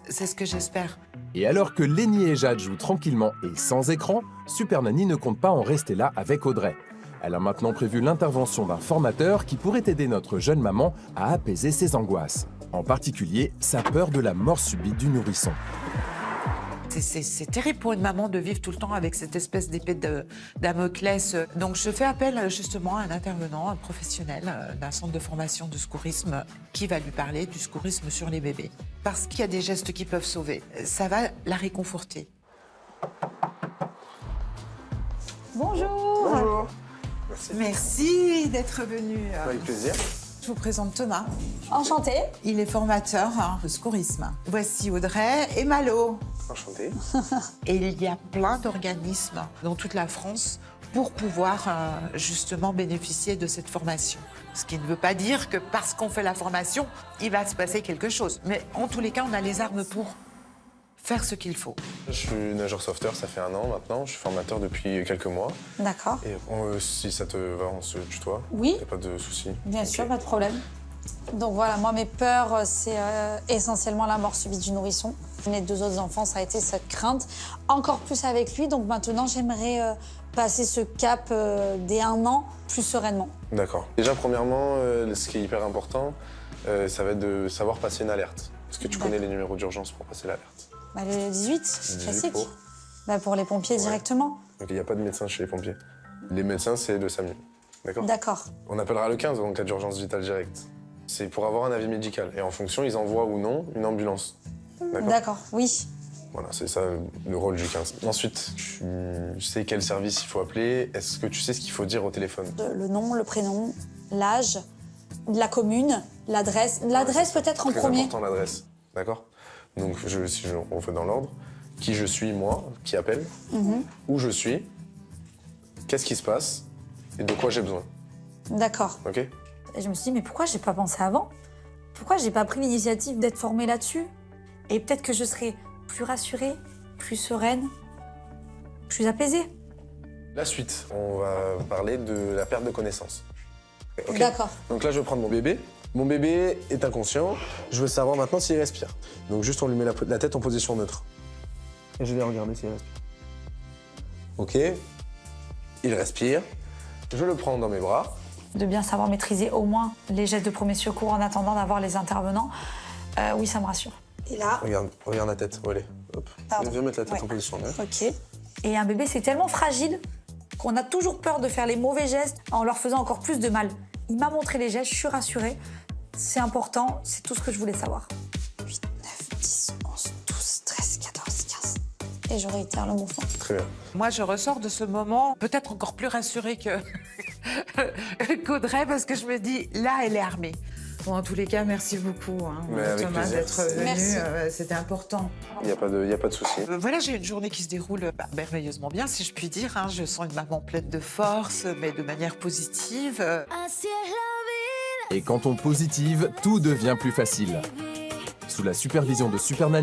C'est ce que j'espère. Et alors que Lénie et Jade jouent tranquillement et sans écran, Super Nanny ne compte pas en rester là avec Audrey. Elle a maintenant prévu l'intervention d'un formateur qui pourrait aider notre jeune maman à apaiser ses angoisses. En particulier, sa peur de la mort subite du nourrisson. C'est terrible pour une maman de vivre tout le temps avec cette espèce d'épée de Damoclès. Donc je fais appel justement à un intervenant, un professionnel d'un centre de formation de secourisme qui va lui parler du secourisme sur les bébés. Parce qu'il y a des gestes qui peuvent sauver. Ça va la réconforter. Bonjour. Bonjour. Merci d'être venu. Avec plaisir. Je vous présente Thomas. Enchantée. Il est formateur de secourisme. Voici Audrey et Malo. Enchanté. Et il y a plein d'organismes dans toute la France pour pouvoir justement bénéficier de cette formation. Ce qui ne veut pas dire que parce qu'on fait la formation, il va se passer quelque chose. Mais en tous les cas, on a les armes pour faire ce qu'il faut. Je suis nageur sauveteur, ça fait 1 an maintenant. Je suis formateur depuis quelques mois. D'accord. Et si ça te va, on se tutoie. Oui. Y a pas de souci. Bien Ok. sûr, pas de problème. Donc voilà, moi mes peurs, c'est essentiellement la mort subite du nourrisson. Mes 2 autres enfants, ça a été cette crainte, encore plus avec lui. Donc maintenant, j'aimerais passer ce cap des 1 an plus sereinement. D'accord. Déjà, premièrement, ce qui est hyper important, ça va être de savoir passer une alerte. Est-ce que tu connais les numéros d'urgence pour passer l'alerte? Bah, le 18, 18 classique. pour Bah, pour les pompiers Ouais. directement. Donc il n'y a pas de médecin chez les pompiers. Les médecins, c'est le SAMU. D'accord. D'accord. On appellera le 15 en cas d'urgence vitale directe. C'est pour avoir un avis médical. Et en fonction, ils envoient ou non une ambulance. D'accord. D'accord, oui. Voilà, c'est ça le rôle du 15. Ensuite, tu sais quel service il faut appeler. Est-ce que tu sais ce qu'il faut dire au téléphone? Le nom, le prénom, l'âge, la commune, l'adresse. L'adresse peut-être en Très premier. important, l'adresse. D'accord. Donc, si on fait dans l'ordre, qui je suis, moi, qui appelle, où je suis, qu'est-ce qui se passe et de quoi j'ai besoin. D'accord. OK? Et je me suis dit, mais pourquoi j'ai pas pensé avant? Pourquoi j'ai pas pris l'initiative d'être formée là-dessus? Et peut-être que je serais plus rassurée, plus sereine, plus apaisée. La suite, on va parler de la perte de connaissance. OK? D'accord. Donc là, je vais prendre mon bébé. Mon bébé est inconscient. Je veux savoir maintenant s'il respire. Donc juste, on lui met la tête en position neutre. Et je vais regarder s'il respire. OK. Il respire. Je le prends dans mes bras. De bien savoir maîtriser au moins les gestes de premier secours en attendant d'avoir les intervenants, oui, ça me rassure. Et là, Regarde la tête. Où elle est. Hop. Pardon. Viens mettre la tête Ouais. en position neutre. ok. Et un bébé, c'est tellement fragile qu'on a toujours peur de faire les mauvais gestes en leur faisant encore plus de mal. Il m'a montré les gestes, je suis rassurée. C'est important, c'est tout ce que je voulais savoir. 8, 9, 10, 11, 12, 13, 14, 15. Et je réitère le mouvement. Très bien. Moi, je ressors de ce moment peut-être encore plus rassurée que qu'Audrey parce que je me dis, là, elle est armée. Bon, en tous les cas, merci beaucoup, Mais avec Thomas, plaisir. d'être venu. Merci. C'était important. Il n'y a pas de souci. Voilà, j'ai une journée qui se déroule merveilleusement bien, si je puis dire. Je sens une maman pleine de force, mais de manière positive. Así es la vida. Et quand on positive, tout devient plus facile. Sous la supervision de Super Nanny,